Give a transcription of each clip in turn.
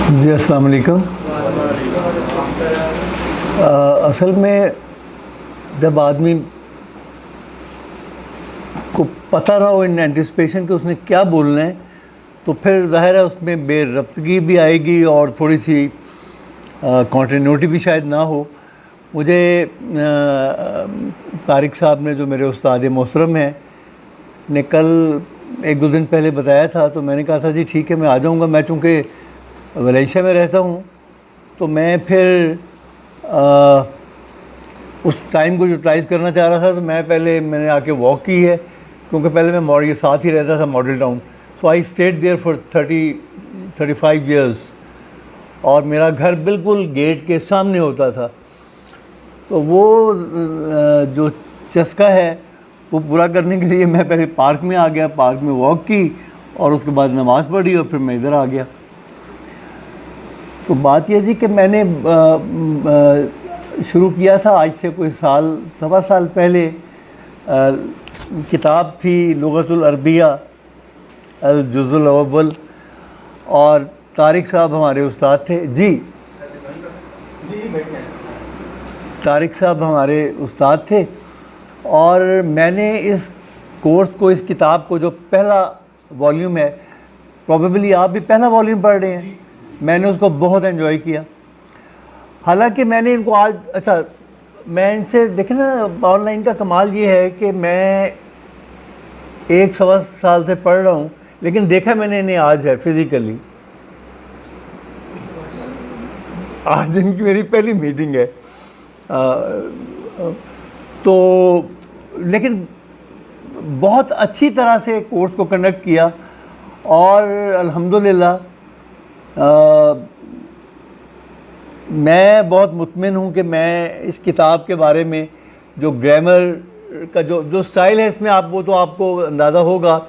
جی السلام علیکم. اصل میں جب آدمی کو پتہ نہ ہو ان اینٹیسپیشن کہ اس نے کیا بولنا ہے تو پھر ظاہر ہے اس میں بے ربطگی بھی آئے گی اور تھوڑی سی کنٹینیوٹی بھی شاید نہ ہو. مجھے طارق صاحب نے جو میرے استاد محترم ہیں نے کل ایک دو دن پہلے بتایا تھا تو میں نے کہا تھا جی ٹھیک ہے میں آ جاؤں گا. میں چونکہ ملیشیا میں رہتا ہوں تو میں پھر اس ٹائم کو یوٹیلائز کرنا چاہ رہا تھا تو میں نے آ کے واک کی ہے کیونکہ پہلے میں یہ ساتھ ہی رہتا تھا Model Town. So I stayed there for 35 years اور میرا گھر بالکل گیٹ کے سامنے ہوتا تھا. تو وہ جو چسکا ہے وہ پورا کرنے کے لیے میں پہلے پارک میں آ گیا, پارک میں واک کی اور اس کے بعد نماز پڑھی اور پھر میں ادھر آ گیا. تو بات یہ جی کہ میں نے شروع کیا تھا آج سے کوئی سوا سال پہلے. کتاب تھی لغت العربیہ الجزء الاول اور طارق صاحب ہمارے استاد تھے. جی طارق صاحب ہمارے استاد تھے اور میں نے اس کورس کو, اس کتاب کو جو پہلا والیوم ہے, پروبیبلی آپ بھی پہلا والیوم پڑھ رہے ہیں, میں نے اس کو بہت انجوائے کیا. حالانکہ میں نے ان کو میں ان سے دیکھیں نا آن لائن کا کمال یہ ہے کہ میں 1 سال سے پڑھ رہا ہوں لیکن دیکھا میں نے انہیں آج ہے فزیکلی. آج ان کی میری پہلی میٹنگ ہے. تو لیکن بہت اچھی طرح سے کورس کو کنڈکٹ کیا اور الحمدللہ میں بہت مطمئن ہوں کہ میں اس کتاب کے بارے میں جو گرامر کا جو سٹائل ہے اس میں آپ کو اندازہ ہوگا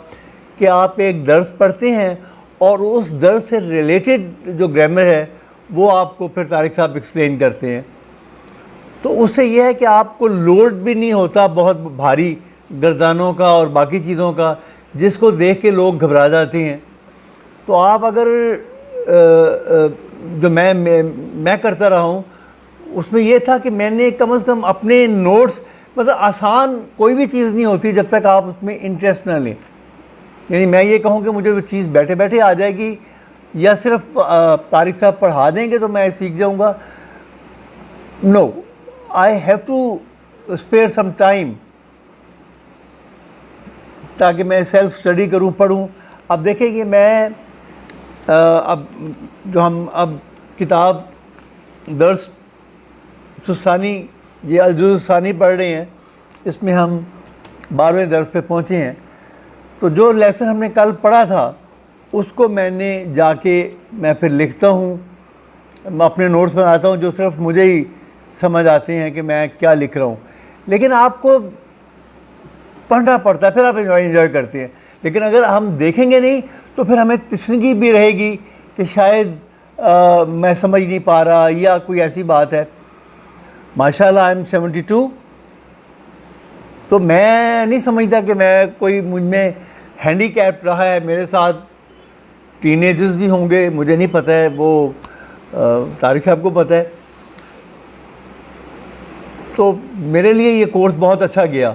کہ آپ ایک درس پڑھتے ہیں اور اس درس سے ریلیٹڈ جو گرامر ہے وہ آپ کو پھر طارق صاحب ایکسپلین کرتے ہیں. تو اس سے یہ ہے کہ آپ کو لوڈ بھی نہیں ہوتا بہت بھاری گردانوں کا اور باقی چیزوں کا جس کو دیکھ کے لوگ گھبرا جاتے ہیں. تو آپ اگر جو میں کرتا رہا ہوں اس میں یہ تھا کہ میں نے کم از کم اپنے نوٹس, مطلب آسان کوئی بھی چیز نہیں ہوتی جب تک آپ اس میں انٹرسٹ نہ لیں. یعنی میں یہ کہوں کہ مجھے وہ چیز بیٹھے بیٹھے آ جائے گی یا صرف طارق صاحب پڑھا دیں گے تو میں سیکھ جاؤں گا. No, I have to spare some time تاکہ میں سیلف اسٹڈی کروں, پڑھوں. اب دیکھیں کہ میں اب اب کتاب درس ثانی یہ الجزء ثانی پڑھ رہے ہیں, اس میں ہم 12ویں درس پہ پہنچے ہیں. تو جو لیسن ہم نے کل پڑھا تھا اس کو میں نے جا کے میں پھر لکھتا ہوں, میں اپنے نوٹس بناتا ہوں جو صرف مجھے ہی سمجھ آتے ہیں کہ میں کیا لکھ رہا ہوں. لیکن آپ کو پڑھنا پڑتا ہے پھر آپ انجوائے کرتے ہیں. لیکن اگر ہم دیکھیں گے نہیں تو پھر ہمیں تشنگی بھی رہے گی کہ شاید میں سمجھ نہیں پا رہا یا کوئی ایسی بات ہے. ماشاءاللہ آئی ایم 72. تو میں نہیں سمجھتا کہ مجھ میں ہینڈی کیپ رہا ہے. میرے ساتھ ٹین ایجرز بھی ہوں گے, مجھے نہیں پتہ ہے, وہ طارق صاحب کو پتہ ہے. تو میرے لیے یہ کورس بہت اچھا گیا.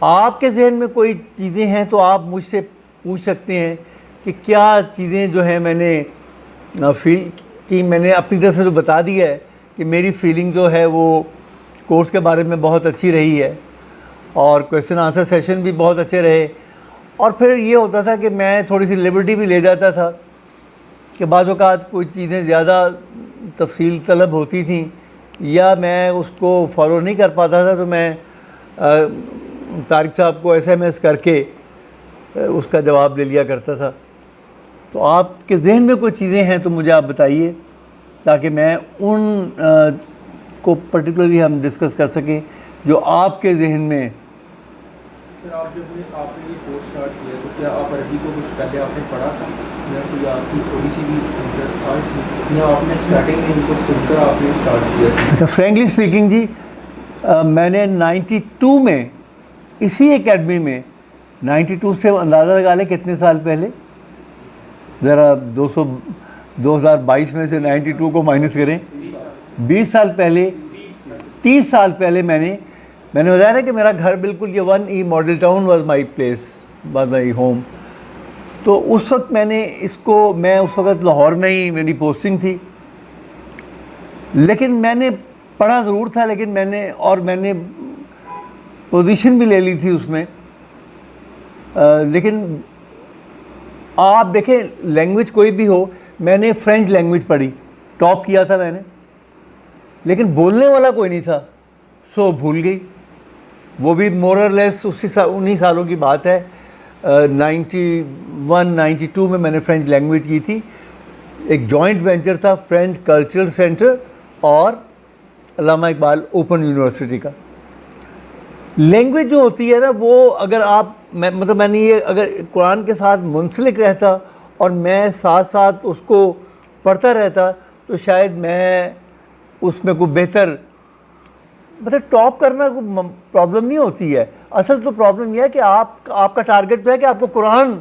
آپ کے ذہن میں کوئی چیزیں ہیں تو آپ مجھ سے پوچھ سکتے ہیں کہ کیا چیزیں جو ہیں میں نے فیل کی. میں نے اپنی طرف سے تو بتا دیا ہے کہ میری فیلنگ جو ہے وہ کورس کے بارے میں بہت اچھی رہی ہے اور کویسچن آنسر سیشن بھی بہت اچھے رہے. اور پھر یہ ہوتا تھا کہ میں تھوڑی سی لبرٹی بھی لے جاتا تھا کہ بعض اوقات کوئی چیزیں زیادہ تفصیل طلب ہوتی تھیں یا میں اس کو فالو نہیں کر پاتا تھا تو میں طارق صاحب کو SMS کر کے اس کا جواب لے لیا کرتا تھا. تو آپ کے ذہن میں کوئی چیزیں ہیں تو مجھے آپ بتائیے تاکہ میں ان کو پرٹیکولرلی ہم ڈسکس کر سکیں جو آپ کے ذہن میں. سر آپ جب آپ نے یہ کورس اسٹارٹ کیا تو کیا آپ عربی کو کچھ پہلے آپ نے پڑھا تھا یا کوئی آپ کی تھوڑی سی بھی انٹرسٹ تھا اس میں یا آپ نے اسٹارٹنگ میں ان کو سن کر آپ نے اسٹارٹ کیا؟ اچھا, فرینکلی اسپیکنگ جی میں نے 92 میں اسی اکیڈمی میں 92 سے اندازہ لگا لیں کتنے سال پہلے, ذرا 2022 میں سے 92 کو مائنس کریں، 20 سال پہلے، 30 سال پہلے میں نے بتایا نا کہ میرا گھر بالکل یہ 1E model town was my place, was my home. تو اس وقت میں اس وقت لاہور میں ہی میری پوسٹنگ تھی، لیکن میں نے پڑھا ضرور تھا، لیکن میں نے پوزیشن بھی لے لی تھی اس میں. لیکن آپ دیکھیں لینگویج کوئی بھی ہو، میں نے فرینچ لینگویج پڑھی، ٹاپ کیا تھا میں نے، لیکن بولنے والا کوئی نہیں تھا، سو بھول گئی. وہ بھی مور اور لیس انہی سالوں کی بات ہے. 91 92 میں نے فرینچ لینگویج کی تھی. ایک جوائنٹ وینچر تھا فرینچ کلچرل سینٹر اور علامہ اقبال اوپن یونیورسٹی کا. لینگویج جو ہوتی ہے نا، وہ اگر میں نے یہ اگر قرآن کے ساتھ منسلک رہتا اور میں ساتھ ساتھ اس کو پڑھتا رہتا تو شاید میں اس میں کوئی بہتر ٹاپ کرنا کوئی پرابلم نہیں ہوتی ہے. اصل تو پرابلم یہ ہے کہ آپ کا ٹارگٹ تو ہے کہ آپ کو قرآن،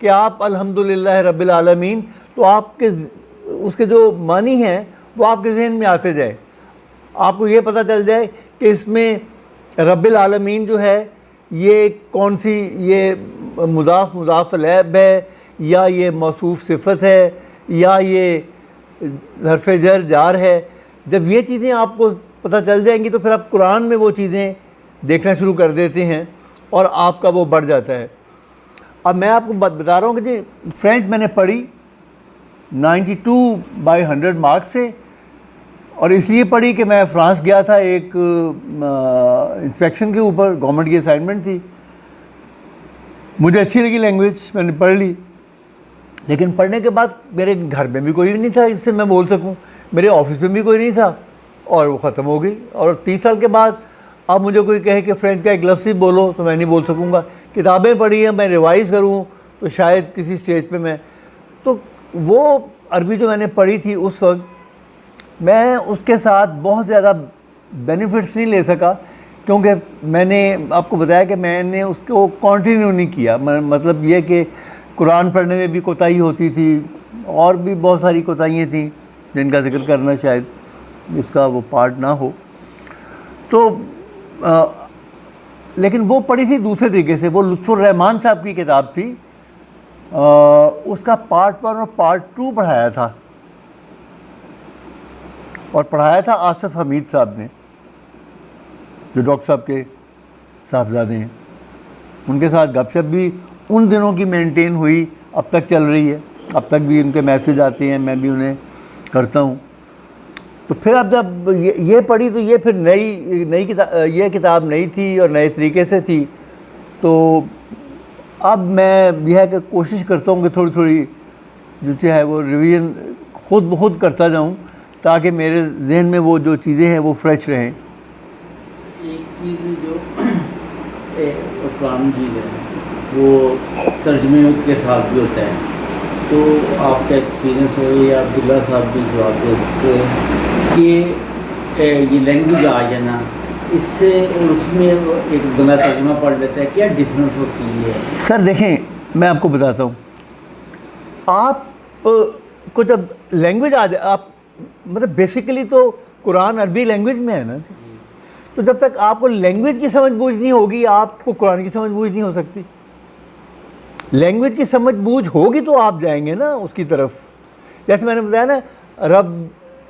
کہ آپ الحمدللہ رب العالمین، تو آپ کے اس کے جو معنی ہیں وہ آپ کے ذہن میں آتے جائے. آپ کو یہ پتہ چل جائے کہ اس میں رب العالمین جو ہے یہ کون سی، یہ مضاف الیہ ہے، یا یہ موصوف صفت ہے، یا یہ حرف جر جار ہے. جب یہ چیزیں آپ کو پتہ چل جائیں گی تو پھر آپ قرآن میں وہ چیزیں دیکھنا شروع کر دیتے ہیں اور آپ کا وہ بڑھ جاتا ہے. اب میں آپ کو بتا رہا ہوں کہ جی فرینچ میں نے پڑھی 92/100 مارکس سے، اور اس لیے پڑھی کہ میں فرانس گیا تھا ایک انسپیکشن کے اوپر، گورنمنٹ کی اسائنمنٹ تھی. مجھے اچھی لگی لینگویج، میں نے پڑھ لی، لیکن پڑھنے کے بعد میرے گھر میں بھی کوئی نہیں تھا جس سے میں بول سکوں، میرے آفس میں بھی کوئی نہیں تھا، اور وہ ختم ہو گئی. اور 30 سال کے بعد اب مجھے کوئی کہے کہ فرینچ کا ایک لفظ ہی بولو تو میں نہیں بول سکوں گا. کتابیں پڑھی ہیں، میں ریوائز کروں تو شاید کسی سٹیج پہ تو وہ عربی جو میں نے پڑھی تھی اس وقت، میں اس کے ساتھ بہت زیادہ بینیفٹس نہیں لے سکا، کیونکہ میں نے آپ کو بتایا کہ میں نے اس کو کنٹینیو نہیں کیا. مطلب یہ کہ قرآن پڑھنے میں بھی کوتاہی ہوتی تھی، اور بھی بہت ساری کوتاہیاں تھیں جن کا ذکر کرنا شاید اس کا وہ پارٹ نہ ہو. تو لیکن وہ پڑھی تھی دوسرے طریقے سے. وہ لطف الرحمان صاحب کی کتاب تھی، اس کا پارٹ 1 اور پارٹ 2 پڑھایا تھا، اور پڑھایا تھا آصف حمید صاحب نے، جو ڈاکٹر صاحب کے صاحبزادے ہیں. ان کے ساتھ گپ شپ بھی ان دنوں کی مینٹین ہوئی، اب تک چل رہی ہے، اب تک بھی ان کے میسیج آتے ہیں، میں بھی انہیں کرتا ہوں. تو پھر اب جب یہ پڑھی تو یہ پھر نئی کتاب، یہ کتاب نئی تھی اور نئے طریقے سے تھی. تو اب میں یہ ہے کہ کوشش کرتا ہوں کہ تھوڑی تھوڑی جو ہے وہ ریویژن خود بخود کرتا جاؤں، تاکہ میرے ذہن میں وہ جو چیزیں ہیں وہ فریش رہیں. ایک چیز جو قرآن مجید ہے وہ ترجمے کے ساتھ بھی ہوتا ہے، تو آپ کا ایکسپیرینس ہو یا عبداللہ صاحب بھی جواب دے سکتے ہیں کہ یہ لینگویج آ جانا اس سے اور اس میں ایک بندہ ترجمہ پڑھ لیتا ہے، کیا ڈفرینس ہوتی ہے؟ سر دیکھیں، میں آپ کو بتاتا ہوں، آپ کو جب لینگویج آ جائے، آپ مطلب بیسیکلی تو قرآن عربی لینگویج میں ہے نا، تو جب تک آپ کو لینگویج کی سمجھ بوجھ نہیں ہوگی آپ کو قرآن کی سمجھ بوجھ نہیں ہو سکتی. لینگویج کی سمجھ بوجھ ہوگی تو آپ جائیں گے نا اس کی طرف. جیسے میں نے بتایا نا،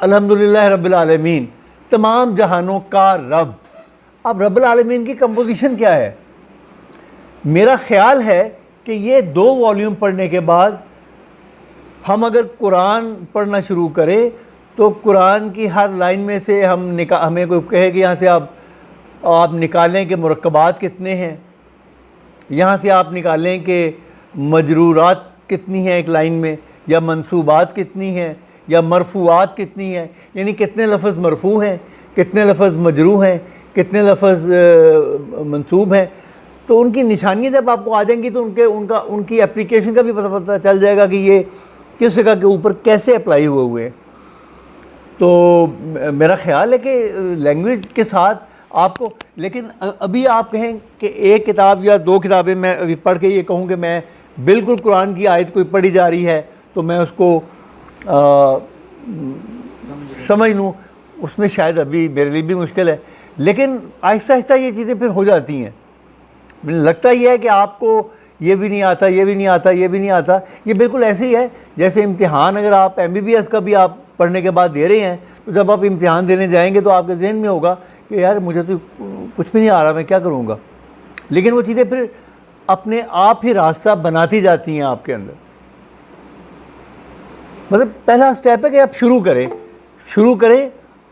الحمدللہ رب العالمین، تمام جہانوں کا رب. اب رب العالمین کی کمپوزیشن کیا ہے؟ میرا خیال ہے کہ یہ 2 والیوم پڑھنے کے بعد ہم اگر قرآن پڑھنا شروع کریں تو قرآن کی ہر لائن میں سے ہمیں کوئی کہے کہ یہاں سے آپ نکالیں کہ مرکبات کتنے ہیں، یہاں سے آپ نکالیں کہ مجرورات کتنی ہیں ایک لائن میں، یا منصوبات کتنی ہیں، یا مرفوعات کتنی ہیں، یعنی کتنے لفظ مرفوع ہیں، کتنے لفظ مجروح ہیں، کتنے لفظ منصوب ہیں. تو ان کی نشانیاں جب آپ کو آ جائیں گی تو ان کی اپلیکیشن کا بھی پتہ چل جائے گا کہ یہ کس جگہ کے اوپر کیسے اپلائی ہوئے ہیں. تو میرا خیال ہے کہ لینگویج کے ساتھ آپ کو، لیکن ابھی آپ کہیں کہ ایک کتاب یا 2 کتابیں میں ابھی پڑھ کے یہ کہوں کہ میں بالکل قرآن کی آیت کوئی پڑھی جا رہی ہے تو میں اس کو سمجھ لوں، اس میں شاید ابھی میرے لیے بھی مشکل ہے، لیکن آہستہ آہستہ یہ چیزیں پھر ہو جاتی ہیں. مجھے لگتا یہ ہے کہ آپ کو یہ بھی نہیں آتا، یہ بھی نہیں آتا، یہ بھی نہیں آتا. یہ بالکل ایسے ہی ہے جیسے امتحان اگر آپ MBBS کا بھی آپ پڑھنے کے بعد دے رہے ہیں، تو جب آپ امتحان دینے جائیں گے تو آپ کے ذہن میں ہوگا کہ یار مجھے تو کچھ بھی نہیں آ رہا، میں کیا کروں گا. لیکن وہ چیزیں پھر اپنے آپ ہی راستہ بناتی جاتی ہیں آپ کے اندر. مطلب پہلا سٹیپ ہے کہ آپ شروع کریں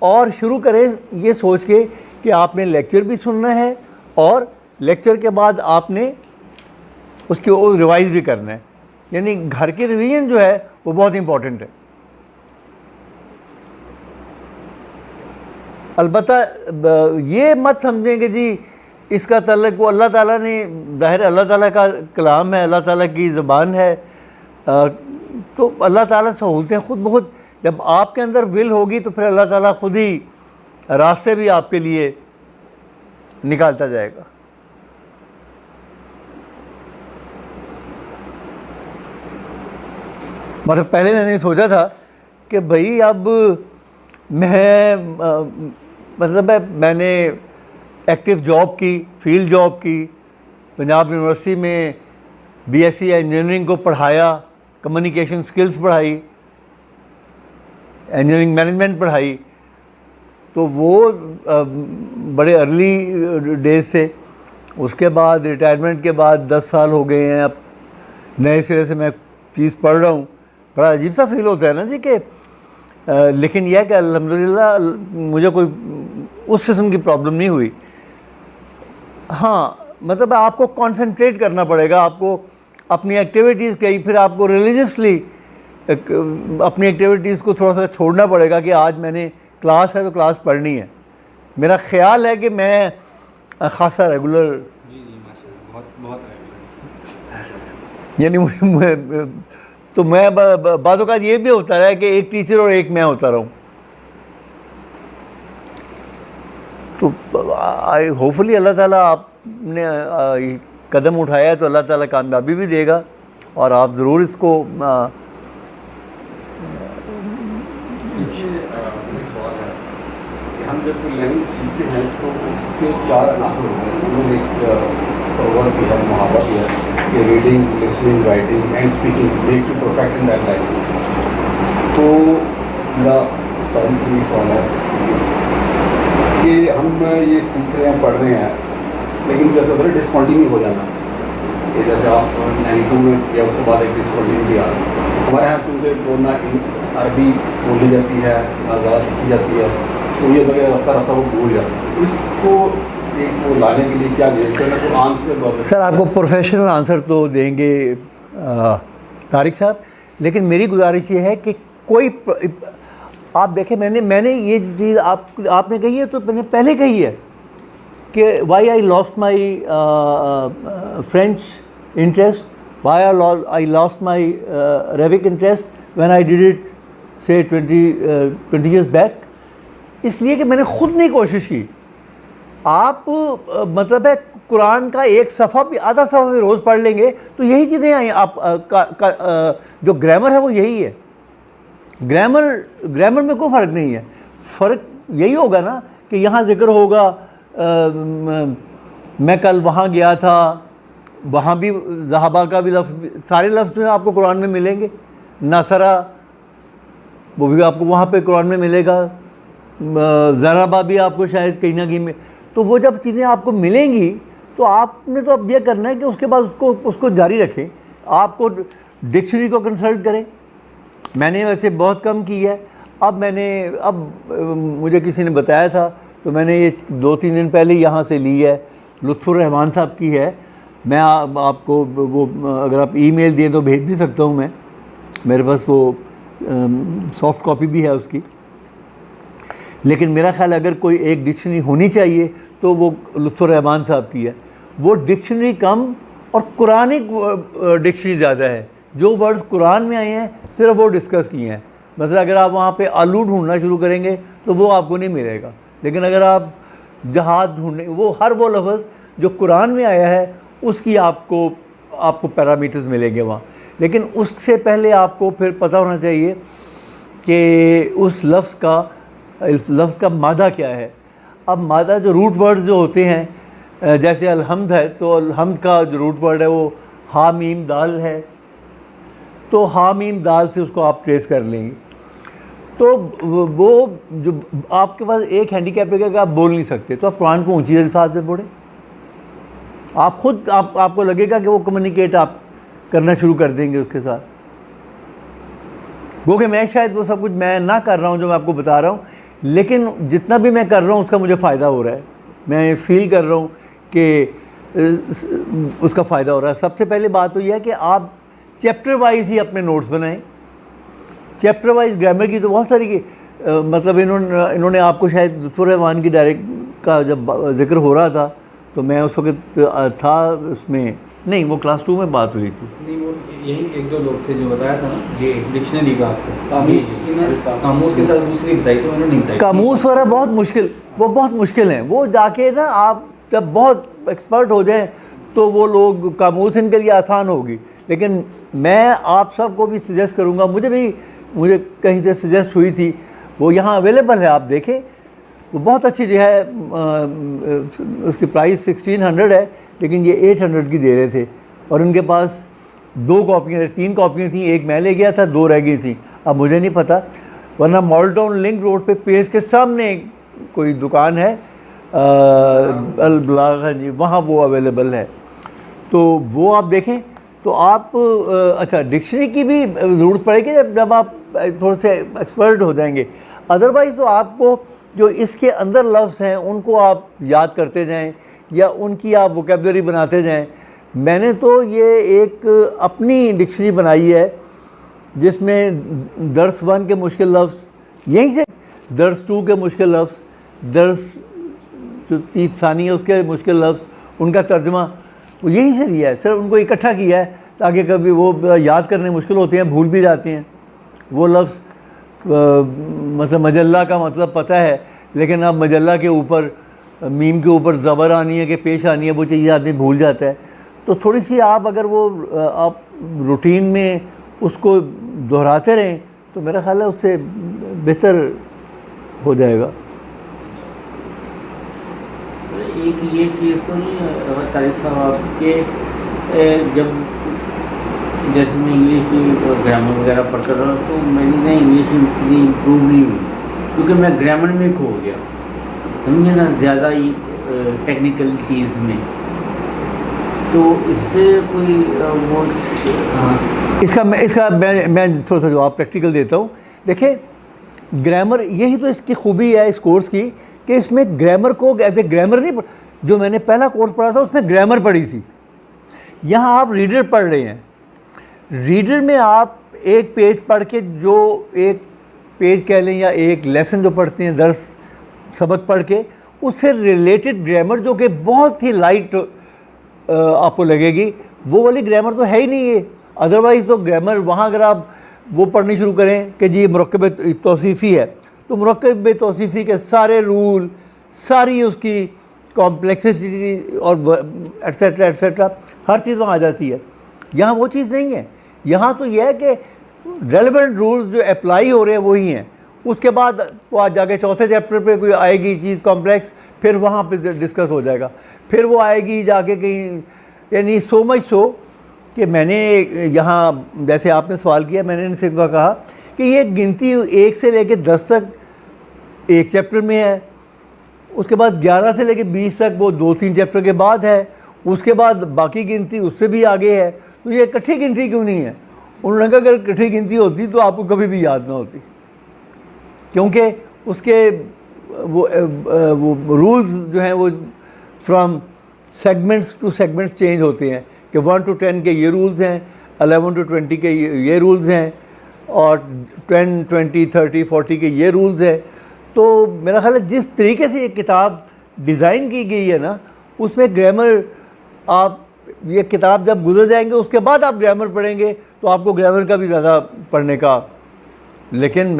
اور شروع کریں یہ سوچ کے کہ آپ نے لیکچر بھی سننا ہے اور لیکچر کے بعد آپ نے اس کی ریوائز بھی کرنا ہے. یعنی گھر کی ریویژن جو ہے وہ بہت امپورٹنٹ ہے. البتہ یہ مت سمجھیں کہ جی اس کا تعلق وہ اللہ تعالیٰ نے، ظاہر اللہ تعالیٰ کا کلام ہے، اللہ تعالیٰ کی زبان ہے، تو اللہ تعالیٰ سہولتیں خود بخود جب آپ کے اندر ول ہوگی تو پھر اللہ تعالیٰ خود ہی راستے بھی آپ کے لیے نکالتا جائے گا. مطلب پہلے میں نے سوچا تھا کہ بھائی اب میں نے ایکٹیو جاب کی، فیلڈ جاب کی، پنجاب یونیورسٹی میں BSc انجینئرنگ کو پڑھایا، کمیونیکیشن سکلز پڑھائی، انجینئرنگ مینجمنٹ پڑھائی. تو وہ بڑے ارلی ڈیز سے، اس کے بعد ریٹائرمنٹ کے بعد 10 سال ہو گئے ہیں، اب نئے سرے سے میں چیز پڑھ رہا ہوں. بڑا عجیب سا فیل ہوتا ہے نا جی کہ لیکن یہ ہے کہ الحمدللہ مجھے کوئی اس قسم کی پرابلم نہیں ہوئی. ہاں مطلب آپ کو کنسنٹریٹ کرنا پڑے گا، آپ کو اپنی ایکٹیویٹیز کی، پھر آپ کو ریلیجسلی اپنی ایکٹیویٹیز کو تھوڑا سا چھوڑنا پڑے گا کہ آج میں نے کلاس ہے تو کلاس پڑھنی ہے. میرا خیال ہے کہ میں خاصا ریگولر، بہت یعنی تو میں بعض اوقات یہ بھی ہوتا رہا کہ ایک ٹیچر اور ایک میں ہوتا رہوں. تو ہوپ فلی اللہ تعالیٰ آپ نے قدم اٹھایا ہے تو اللہ تعالیٰ کامیابی بھی دے گا اور آپ ضرور اس کو ہم جب کوئی لینگویج سیکھتے ہیں تو اس کے 4 عناصر ہوتے ہیں. انہوں نے ایک ورڈ کیا، محاورہ کیا کہ reading, listening, writing and speaking make you perfect in that language. تو میرا سائنس سے بھی سوال ہے کہ ہم یہ سیکھ رہے ہیں، پڑھ رہے ہیں، لیکن جیسے ہوتا ہے ڈسکنٹینیو ہو جانا کہ جیسے آپ 92 میں یا اس کے بعد ایک ڈسکنٹینیوٹی آ رہی ہے. ہمارے یہاں کیونکہ بولنا عربی بولی جاتی ہے، زیادہ لکھی جاتی ہے، تو یہ جگہ رفتہ رفتہ وہ بھول جاتا ہے. اس کو ایک وہ لانے کے لیے کیا دیکھتے ہیں؟ سر آپ کو پروفیشنل آنسر تو دیں گے طارق صاحب، لیکن میری گزارش یہ ہے کہ کوئی آپ دیکھیں میں نے یہ چیز آپ نے کہی ہے تو میں نے پہلے کہی ہے کہ why I lost my French interest, why I lost my Arabic interest when I did it سے 20 ایئرس بیک. اس لیے کہ میں نے خود نہیں کوشش کی. آپ مطلب ہے قرآن کا ایک صفحہ بھی، آدھا صفحہ بھی روز پڑھ لیں گے تو یہی چیزیں آئیں. آپ جو گرامر ہے وہ یہی ہے. گرامر میں کوئی فرق نہیں ہے. فرق یہی ہوگا نا کہ یہاں ذکر ہوگا میں کل وہاں گیا تھا، وہاں بھی ذہبہ کا بھی لفظ، سارے لفظ جو ہیں آپ کو قرآن میں ملیں گے. نصرہ وہ بھی آپ کو وہاں پہ قرآن میں ملے گا. ضربہ بھی آپ کو شاید کہیں نہ کہیں میں. تو وہ جب چیزیں آپ کو ملیں گی تو آپ نے تو اب یہ کرنا ہے کہ اس کے بعد اس کو جاری رکھیں. آپ کو ڈکشنری کو کنسلٹ کریں. میں نے ویسے بہت کم کی ہے. اب مجھے کسی نے بتایا تھا تو میں نے یہ 2-3 دن پہلے یہاں سے لی ہے. لطف الرحمان صاحب کی ہے. میں آپ کو وہ اگر آپ ای میل دیں تو بھیج بھی سکتا ہوں. میرے پاس وہ سافٹ کاپی بھی ہے اس کی. لیکن میرا خیال اگر کوئی ایک ڈکشنری ہونی چاہیے تو وہ لطف الرحمان صاحب کی ہے. وہ ڈکشنری کم اور قرآنک ڈکشنری زیادہ ہے. جو ورڈز قرآن میں آئے ہیں صرف وہ ڈسکس کیے ہیں. مثلا اگر آپ وہاں پہ آلو ڈھونڈنا شروع کریں گے تو وہ آپ کو نہیں ملے گا. لیکن اگر آپ جہاد ڈھونڈیں، وہ ہر وہ لفظ جو قرآن میں آیا ہے اس کی آپ کو پیرامیٹرز ملیں گے وہاں. لیکن اس سے پہلے آپ کو پھر پتہ ہونا چاہیے کہ اس لفظ کا مادہ کیا ہے. اب مادہ جو روٹ ورڈز جو ہوتے ہیں جیسے الحمد ہے تو الحمد کا جو روٹ ورڈ ہے وہ ہا میم دال ہے, تو ہا میم دال سے اس کو آپ ٹریس کر لیں گے. تو وہ جو آپ کے پاس ایک ہینڈی کیپ ہے کہ آپ بول نہیں سکتے تو آپ قرآن کو اونچی الفاظ میں پڑھیں. آپ خود آپ کو لگے گا کہ وہ کمیونیکیٹ آپ کرنا شروع کر دیں گے اس کے ساتھ. وہ کہ میں شاید وہ سب کچھ میں نہ کر رہا ہوں جو میں آپ کو بتا رہا ہوں, لیکن جتنا بھی میں کر رہا ہوں اس کا مجھے فائدہ ہو رہا ہے. میں فیل کر رہا ہوں کہ اس کا فائدہ ہو رہا ہے. سب سے پہلے بات تو یہ ہے کہ آپ چیپٹر وائز ہی اپنے نوٹس بنائیں. چیپٹر وائز گرامر کی تو بہت ساری مطلب انہوں نے آپ کو شاید لطف الرحمان کی ڈائریکٹ کا جب ذکر ہو رہا تھا تو میں اس وقت تھا اس میں نہیں, وہ کلاس 2 میں بات ہوئی تھی. نہیں وہ یہی ایک دو لوگ تھے جو بتایا تھا نا یہ ڈکشنری کا آپ کو قاموس کے ساتھ دوسری بتائی تو انہوں نے نہیں بتائی. قاموس وغیرہ بہت مشکل ہیں. وہ جا کے نا آپ جب بہت ایکسپرٹ ہو جائیں تو وہ لوگ قاموس ان کے لیے آسان ہوگی. لیکن میں آپ سب کو بھی سجیسٹ کروں گا, مجھے کہیں سے سجیسٹ ہوئی تھی, وہ یہاں اویلیبل ہے, آپ دیکھیں. وہ بہت اچھی جو ہے, اس کی پرائس 1600 ہے لیکن یہ 800 کی دے رہے تھے. اور ان کے پاس 2 کاپیاں 3 کاپیاں تھیں, ایک میں لے گیا تھا, 2 رہ گئی تھیں. اب مجھے نہیں پتہ, ورنہ مال ٹاؤن لنک روڈ پہ پیس کے سامنے کوئی دکان ہے البلاغہ جی, وہاں وہ اویلیبل ہے. تو وہ آپ دیکھیں. تو آپ اچھا ڈکشنری کی بھی ضرورت پڑے گی جب آپ تھوڑے سے ایکسپرٹ ہو جائیں گے. ادروائز تو آپ کو جو اس کے اندر لفظ ہیں ان کو آپ یاد کرتے جائیں یا ان کی آپ ووکیبلری بناتے جائیں. میں نے تو یہ ایک اپنی ڈکشنری بنائی ہے جس میں درس 1 کے مشکل لفظ یہیں سے, درس 2 کے مشکل لفظ, درس جو 30 ثانی ہے اس کے مشکل لفظ, ان کا ترجمہ وہ یہیں سے لیا ہے. صرف ان کو اکٹھا کیا ہے تاکہ کبھی وہ یاد کرنے مشکل ہوتے ہیں, بھول بھی جاتے ہیں. وہ لفظ مثلا مجلہ کا مطلب پتہ ہے لیکن اب مجلہ کے اوپر میم کے اوپر زبر آنی ہے کہ پیش آنی ہے, وہ چیز آدمی بھول جاتا ہے. تو تھوڑی سی آپ اگر وہ آپ روٹین میں اس کو دہراتے رہیں تو میرا خیال ہے اس سے بہتر ہو جائے گا. ایک یہ چیز تو نہیں طارق صاحب آپ کے جب جیسے میں انگلش کی گرامر وغیرہ پڑھتا رہا تو میری نا انگلش میں اتنی امپروو نہیں ہوئی کیونکہ میں گرامر میں کھو گیا, سمجھے نا, زیادہ ہی ٹیکنیکلٹیز میں. تو اس سے کوئی وہ اس کا میں تھوڑا سا جواب پریکٹیکل دیتا ہوں. دیکھیں گرامر یہی تو اس کی خوبی ہے اس کورس کی کہ اس میں گرامر کو ایز اے گرامر نہیں, جو میں نے پہلا کورس پڑھا تھا اس میں گرامر پڑھی تھی. یہاں آپ ریڈر پڑھ رہے ہیں. ریڈر میں آپ ایک پیج پڑھ کے جو ایک پیج کہہ لیں یا ایک لیسن جو پڑھتے ہیں, درس سبق پڑھ کے, اس سے ریلیٹڈ گرامر جو کہ بہت ہی لائٹ آپ کو لگے گی, وہ والی گرامر تو ہے ہی نہیں ہے. ادروائز تو گرامر وہاں اگر آپ وہ پڑھنی شروع کریں کہ جی مرکب توصیفی ہے تو مرکب توصیفی کے سارے رول, ساری اس کی کمپلیکسٹی اور ایٹسیٹرا ایٹسیٹرا ہر چیز وہاں آ جاتی ہے. یہاں وہ چیز نہیں ہے. یہاں تو یہ ہے کہ ریلیونٹ رولز جو اپلائی ہو رہے ہیں وہی ہیں. اس کے بعد وہ جا کے چوتھے چیپٹر پہ کوئی آئے گی چیز کمپلیکس, پھر وہاں پہ ڈسکس ہو جائے گا, پھر وہ آئے گی جا کے کہیں. یعنی سو مچ سو کہ میں نے یہاں جیسے آپ نے سوال کیا, میں نے ان سے ایک بار کہا کہ یہ گنتی 1 سے لے کے 10 تک ایک چیپٹر میں ہے, اس کے بعد 11 سے لے کے 20 تک وہ 2-3 چیپٹر کے بعد ہے, اس کے بعد باقی گنتی اس سے بھی آگے ہے. تو یہ اکٹھی گنتی کیوں نہیں ہے؟ انہوں نے کہا اگر اکٹھی گنتی ہوتی تو آپ کو کبھی بھی یاد نہ ہوتی, کیونکہ اس کے وہ رولز جو ہیں وہ from segments two segments change ہوتے ہیں کہ 1 to 10 کے یہ رولز ہیں, 11 to 20 کے یہ رولز ہیں, اور 10, 20, 30, 40 کے یہ رولز ہیں. تو میرا خیال ہے جس طریقے سے یہ کتاب ڈیزائن کی گئی ہے نا, اس میں گرامر آپ یہ کتاب جب گزر جائیں گے اس کے بعد آپ گرامر پڑھیں گے تو آپ کو گرامر کا بھی زیادہ پڑھنے کا. لیکن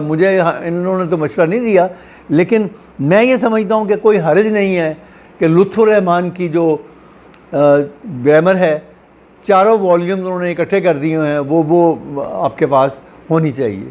مجھے انہوں نے تو مشورہ نہیں دیا, لیکن میں یہ سمجھتا ہوں کہ کوئی حرج نہیں ہے کہ لطف الرحمان کی جو گرامر ہے 4 والیوم انہوں نے اکٹھے کر دیے ہیں, وہ آپ کے پاس ہونی چاہیے.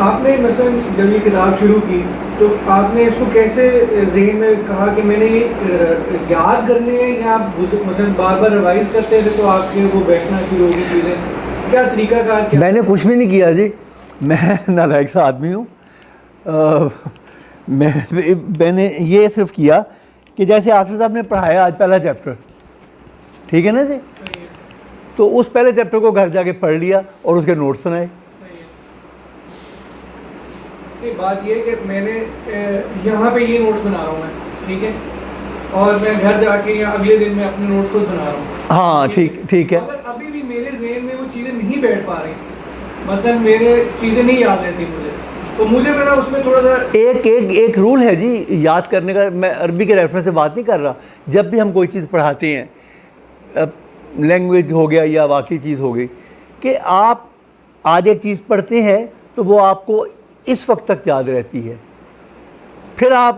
آپ نے مثلا جب یہ کتاب شروع کی تو آپ نے اس کو کیسے ذہن میں کہا کہ میں نے یہ یاد کرنے ہیں، یا آپ مثلا بار بار ریوائز کرتے تھے تو آپ کے وہ بیٹھنا شروع ہوگی چیزیں؟ کیا طریقہ کار کیا؟ میں نے کچھ بھی نہیں کیا جی، میں نالائق سا آدمی ہوں. میں نے یہ صرف کیا کہ جیسے آصف صاحب نے پڑھایا آج پہلا چیپٹر، ٹھیک ہے نا جی، تو اس پہلے چیپٹر کو گھر جا کے پڑھ لیا اور اس کے نوٹس بنائے. بات یہ ہے کہ میں نے یہاں پہ یہ نوٹس بنا رہا ہوں میں، ٹھیک ہے، اور میں گھر جا کے یا اگلے دن میں اپنے نوٹس کو بنا رہا ہوں. ہاں ٹھیک ہے. مگر ابھی بھی میرے ذہن میں وہ چیزیں نہیں بیٹھ پا رہی، مثلا میرے چیزیں نہیں یاد رہتی مجھے، تو مجھے میرا اس میں تھوڑا سا ایک رول ہے جی یاد کرنے کا. میں عربی کے ریفرنس سے بات نہیں کر رہا. جب بھی ہم کوئی چیز پڑھاتے ہیں، لینگویج ہو گیا یا واقعی چیز ہو گئی، کہ آپ آج ایک چیز پڑھتے ہیں تو وہ آپ کو اس وقت تک یاد رہتی ہے، پھر آپ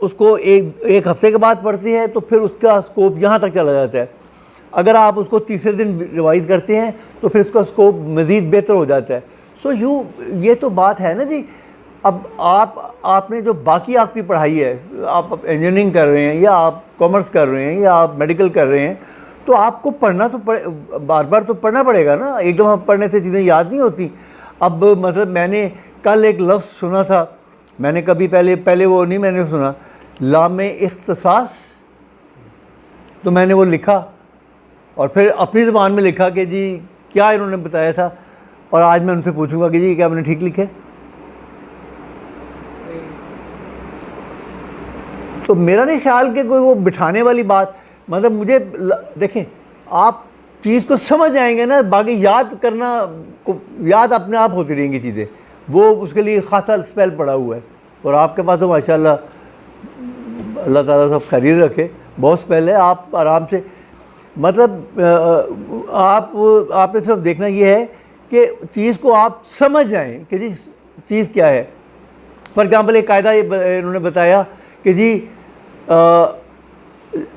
اس کو ایک ہفتے کے بعد پڑھتے ہیں تو پھر اس کا اسکوپ یہاں تک چلا جاتا ہے. اگر آپ اس کو تیسرے دن ریوائز کرتے ہیں تو پھر اس کا اسکوپ مزید بہتر ہو جاتا ہے. سو یہ تو بات ہے نا جی. اب آپ نے جو باقی آپ کی پڑھائی ہے، آپ انجینئرنگ کر رہے ہیں یا آپ کامرس کر رہے ہیں یا آپ میڈیکل کر رہے ہیں، تو آپ کو پڑھنا تو بار بار تو پڑھنا پڑے گا نا. ایک دفعہ پڑھنے سے چیزیں یاد نہیں ہوتی. اب مطلب میں نے کل ایک لفظ سنا تھا، میں نے کبھی پہلے وہ نہیں میں نے سنا، لام اختصاص، تو میں نے وہ لکھا اور پھر اپنی زبان میں لکھا کہ جی کیا انہوں نے بتایا تھا، اور آج میں ان سے پوچھوں گا کہ جی کیا میں نے ٹھیک لکھے. تو میرا نہیں خیال کہ کوئی وہ بٹھانے والی بات، مطلب مجھے دیکھیں آپ چیز کو سمجھ جائیں گے نا، باقی یاد کرنا، یاد اپنے آپ ہوتی رہیں گی چیزیں. وہ اس کے لیے خاصا اسپیل پڑا ہوا ہے، اور آپ کے پاس تو ماشاء اللہ اللہ تعالیٰ سب خیریت رکھے، بہت اسپیل ہے. آپ آرام سے مطلب آپ نے صرف دیکھنا یہ ہے کہ چیز کو آپ سمجھ جائیں کہ جی چیز کیا ہے. فار ایگزامپل ایک قاعدہ انہوں نے بتایا کہ جی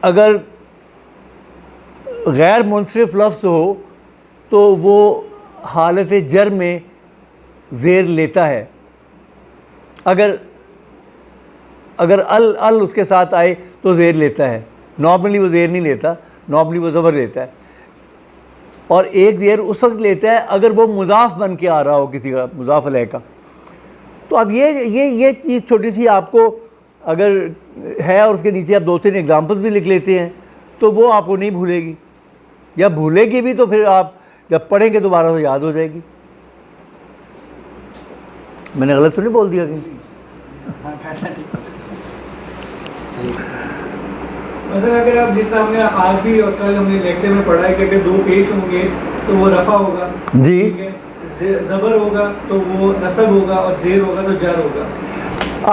اگر غیر منصرف لفظ ہو تو وہ حالت جر میں زیر لیتا ہے، اگر ال اس کے ساتھ آئے تو زیر لیتا ہے. نارملی وہ زیر نہیں لیتا، نارملی وہ زبر لیتا ہے. اور ایک زیر اس وقت لیتا ہے اگر وہ مضاف بن کے آ رہا ہو کسی کا، مضاف علیہ کا. تو اب یہ چیز چھوٹی سی آپ کو اگر ہے اور اس کے نیچے آپ 2-3 ایگزامپل بھی لکھ لیتے ہیں تو وہ آپ کو نہیں بھولے گی، یا بھولے گی بھی تو پھر آپ جب پڑھیں گے دوبارہ تو یاد ہو جائے گی. میں نے غلط تو نہیں بول دیا کہ مثلا اگر آپ جس طرح ہم نے آج بھی اور کل ہم نے لیکچر میں پڑھا ہے کہ اگر 2 پیش ہوں گے تو وہ رفع ہوگا، جی، ٹھیک ہے، زبر ہوگا تو وہ نصب ہوگا، اور زیر ہوگا تو جر ہوگا.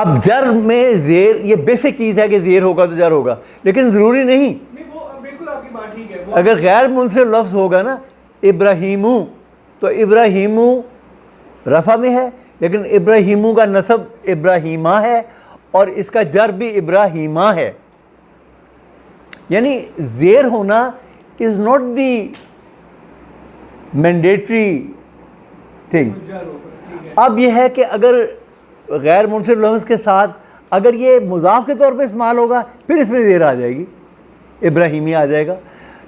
اب جر میں زیر یہ بیسک چیز ہے کہ زیر ہوگا تو جر ہوگا، لیکن ضروری نہیں. وہ بالکل آپ کی بات ٹھیک ہے. اگر غیر منصرف لفظ ہوگا نا، ابراہیمو، تو ابراہیمو رفع میں ہے، لیکن ابراہیمو کا نصب ابراہیمہ ہے اور اس کا جر بھی ابراہیمہ ہے. یعنی زیر ہونا is not the mandatory thing. اب یہ ہے کہ اگر غیر منصرف لفظ کے ساتھ اگر یہ مضاف کے طور پہ استعمال ہوگا پھر اس میں زیر آ جائے گی، ابراہیمی آ جائے گا.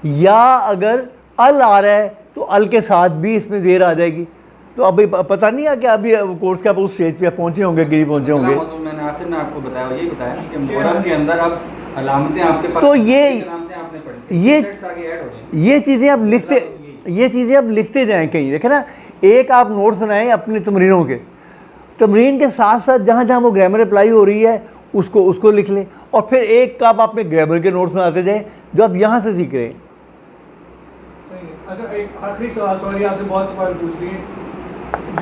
یا اگر ال آ رہا ہے تو ال کے ساتھ بھی اس میں زیر آ جائے گی. تو ابھی پتہ نہیں ہے کہ ابھی کورس کے آپ اس اسٹیج پہ پہنچے ہوں گے، گری پہنچے ہوں گے. میں نے آخر میں آپ کو بتایا یہی بتایا کہ محرم کے اندر اب علامتیں آپ کے پاس، تو یہ چیزیں اب لکھتے جائیں کہیں. دیکھیں نا، ایک آپ نوٹس بنائیں اپنی تمرینوں کے، تمرین کے ساتھ ساتھ جہاں جہاں وہ گرامر اپلائی ہو رہی ہے اس کو لکھ لیں، اور پھر ایک آپ اپنے گرامر کے نوٹس بناتے جائیں جو آپ یہاں سے سیکھ رہے ہیں. اچھا، ایک آخری سوال، سوری آپ سے بہت سوال پوچھ لیے.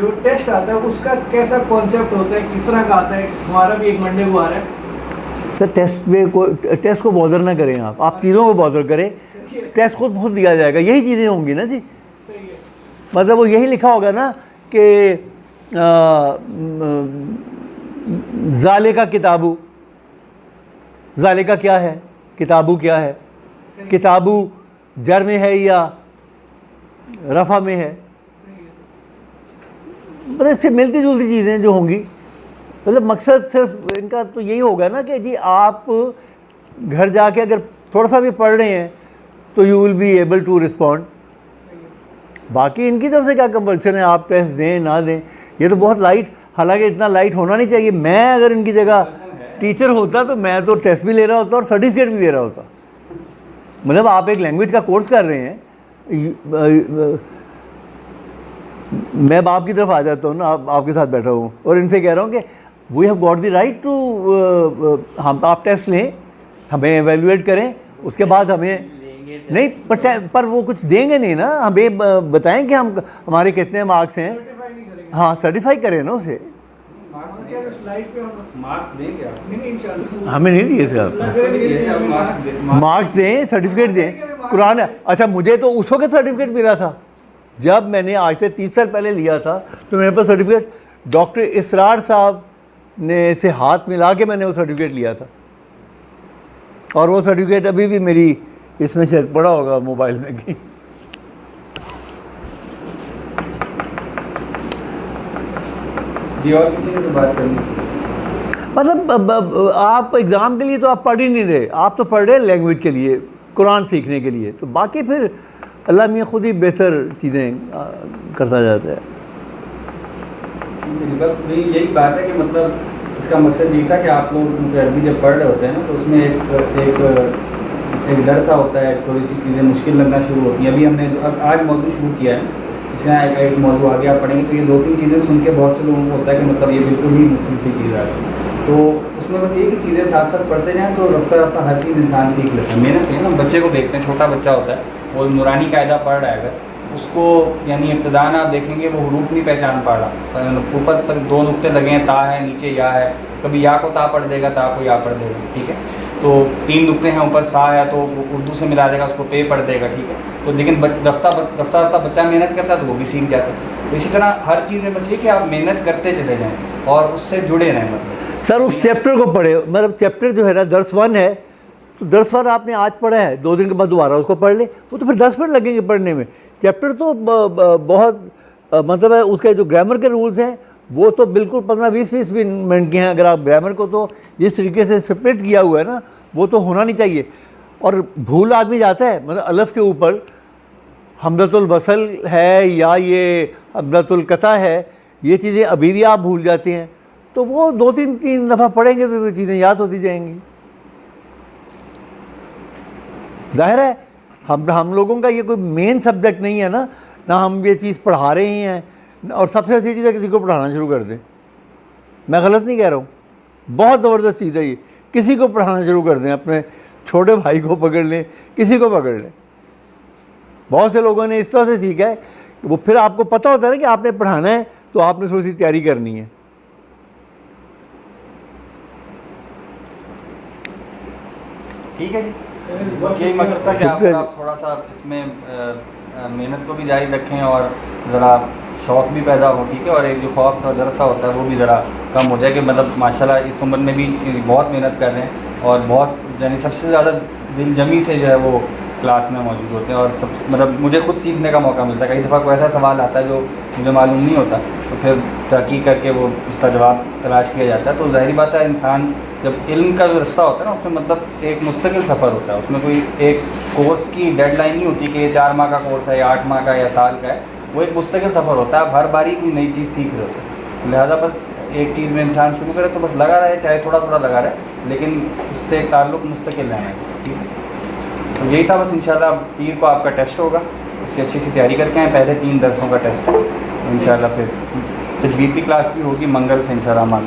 جو ٹیسٹ آتا ہے اس کا کیسا کانسیپٹ ہوتا ہے، کس طرح کا آتا ہے؟ ہمارا بھی ایک منڈے کو آ رہا ہے سر. ٹیسٹ کو بازر نہ کریں، آپ چیزوں کو بازر کریں. ٹیسٹ خود دیا جائے گا، یہی چیزیں ہوں گی نا جی. مطلب وہ یہی لکھا ہوگا نا کہ ذالکا کتابو، ذالکا کیا ہے، کتابو کیا ہے، کتابو جر میں ہے یا رفع میں ہے. مطلب اس سے ملتی جلتی چیزیں جو ہوں گی. مطلب مقصد صرف ان کا تو یہی ہوگا نا کہ جی آپ گھر جا کے اگر تھوڑا سا بھی پڑھ رہے ہیں تو you will be able to respond. باقی ان کی طرف سے کیا کمپلشن ہے آپ ٹیسٹ دیں نہ دیں, یہ تو بہت لائٹ, حالانکہ اتنا لائٹ ہونا نہیں چاہیے. میں اگر ان کی جگہ ٹیچر ہوتا تو میں تو ٹیسٹ بھی لے رہا ہوتا اور سرٹیفکیٹ بھی دے رہا ہوتا. مطلب آپ ایک لینگویج کا کورس کر رہے ہیں, میں باپ کی طرف آ جاتا ہوں نا, آپ کے ساتھ بیٹھا ہوں اور ان سے کہہ رہا ہوں کہ we have got the right to, ہم آپ ٹیسٹ لیں, ہمیں ایویلویٹ کریں, اس کے بعد ہمیں نہیں پر وہ کچھ دیں گے نہیں نا, ہمیں بتائیں کہ ہمارے کتنے مارکس ہیں. ہاں سرٹیفائی کریں نا اسے. مارکس دیں گے آپ؟ ہمیں نہیں دیے تھے آپ, مارکس دیں, سرٹیفکیٹ دیں. قرآن اچھا مجھے تو اس وقت سرٹیفکیٹ ملا تھا جب میں نے آج سے 30 سال پہلے لیا تھا, تو میرے پاس سرٹیفکیٹ ڈاکٹر اسرار صاحب نے سے ہاتھ ملا کے میں نے وہ سرٹیفکیٹ لیا تھا, اور وہ سرٹیفکیٹ ابھی بھی میری اس میں شاید پڑا ہوگا موبائل میں کہ جی. اور کسی نے تو بات کرنی, مطلب آپ ایگزام کے لیے تو آپ پڑھ ہی نہیں رہے, آپ تو پڑھ رہے لینگویج کے لیے, قرآن سیکھنے کے لیے. تو باقی پھر اللہ میاں خود ہی بہتر چیزیں کرتا جاتا ہے. بس یہی بات ہے کہ مطلب اس کا مقصد یہ تھا کہ آپ لوگ عربی جب پڑھ رہے ہوتے ہیں نا, تو اس میں ایک ڈر سا ہوتا ہے, تھوڑی سی چیزیں مشکل لگنا شروع ہوتی ہیں. ابھی ہم نے آج موضوع شروع کیا ہے, اس میں ایک موضوع آگے آپ پڑھیں گے تو یہ 2-3 چیزیں سن کے بہت سے لوگوں کو ہوتا ہے کہ مطلب یہ بالکل ہی مشکل سی چیز آ گئی. تو اس میں بس یہ کہ چیزیں ساتھ ساتھ پڑھتے جائیں تو رفتہ رفتہ ہر چیز انسان سیکھ لیتا ہے. محنت سے نا بچے کو دیکھتے ہیں, چھوٹا بچہ ہوتا ہے, وہ نورانی قاعدہ پڑھ رہا ہے, اگر اس کو یعنی ابتداء آپ دیکھیں گے وہ حروف نہیں پہچان پا رہا, اوپر تک 2 نقطے لگے ہیں, تا ہے, نیچے یا ہے, کبھی یا کو تا پڑھ دے گا, تا کو یا پڑھ دے گا, ٹھیک ہے. تو 3 نقطے ہیں, اوپر سا ہے تو وہ اردو سے ملا دے گا, اس کو پے پڑھ دے گا, ٹھیک ہے. تو لیکن رفتہ رفتہ بچہ محنت کرتا ہے تو وہ بھی سیکھ جاتا ہے. اسی طرح ہر چیز میں بس یہ کہ آپ محنت کرتے چلے جائیں اور اس سے جڑے رہیں. مطلب سر اس چیپٹر کو پڑھے, مطلب چیپٹر جو ہے نا درس 1 ہے, تو درس 1 آپ نے آج پڑھا ہے, 2 دن کے بعد دوبارہ اس کو پڑھ لیں, وہ تو پھر 10 منٹ لگیں گے پڑھنے میں. چیپٹر تو بہت مطلب ہے, اس کے جو گرامر کے رولز ہیں وہ تو بالکل 15-20 منٹ کے ہیں. اگر آپ گرامر کو تو جس طریقے سے سپریٹ کیا ہوا ہے نا, وہ تو ہونا نہیں چاہیے. اور بھول آدمی جاتا ہے, مطلب الف کے اوپر حمزۃ الوصل ہے یا یہ حمزۃ القطع ہے, یہ چیزیں ابھی بھی آپ بھول جاتے ہیں. تو وہ 2-3 دفعہ پڑھیں گے تو چیزیں یاد ہوتی جائیں گی. ظاہر ہے ہم لوگوں کا یہ کوئی مین سبجیکٹ نہیں ہے نا, نہ ہم یہ چیز پڑھا رہے ہیں, اور سب سے اچھی چیز ہے کسی کو پڑھانا شروع کر دیں. میں غلط نہیں کہہ رہا ہوں, بہت زبردست چیز ہے یہ, کسی کو پڑھانا شروع کر دیں, اپنے چھوٹے بھائی کو پکڑ لیں, کسی کو پکڑ لیں. بہت سے لوگوں نے اس طرح سے سیکھا ہے, وہ پھر آپ کو پتہ ہوتا ہے نا کہ آپ نے پڑھانا ہے تو آپ نے تھوڑی سی تیاری کرنی ہے. ٹھیک ہے جی. بس یہی مقصد تھا کہ آپ تھوڑا سا اس میں محنت کو بھی جاری رکھیں اور ذرا شوق بھی پیدا ہو, ٹھیک ہے. اور ایک جو خوف کا ذرا سا ہوتا ہے وہ بھی ذرا کم ہو جائے کہ مطلب ماشاءاللہ اس عمر میں بھی بہت محنت کر رہے ہیں اور بہت یعنی سب سے زیادہ دل جمی سے جو ہے وہ کلاس میں موجود ہوتے ہیں. اور مطلب مجھے خود سیکھنے کا موقع ملتا ہے. کئی دفعہ کوئی ایسا سوال آتا ہے جو مجھے معلوم نہیں ہوتا, تو پھر تحقیق کر کے وہ اس کا جواب تلاش کیا جاتا ہے. تو ظاہری بات ہے انسان جب علم کا جو رستہ ہوتا ہے نا, اس میں مطلب ایک مستقل سفر ہوتا ہے. اس میں کوئی ایک کورس کی ڈیڈ لائن نہیں ہوتی کہ یہ 4 ماہ کا کورس ہے یا 8 ماہ کا یا سال کا ہے. وہ ایک مستقل سفر ہوتا ہے. آپ ہر باری کوئی نئی چیز سیکھ رہے ہوتے ہیں. لہٰذا بس ایک چیز میں انسان شروع کرے تو بس لگا رہے, چاہے تھوڑا تھوڑا لگا رہے, لیکن اس سے ایک تعلق مستقل رہنا ہے, ٹھیک ہے. تو یہی تھا بس. انشاءاللہ پیر کو آپ کا ٹیسٹ ہوگا, اس کی اچھی سی تیاری کر کے آئیں. پہلے 3 درسوں کا ٹیسٹ ہے انشاءاللہ. پھر تجوید کی کلاس بھی ہوگی منگل سے انشاءاللہ.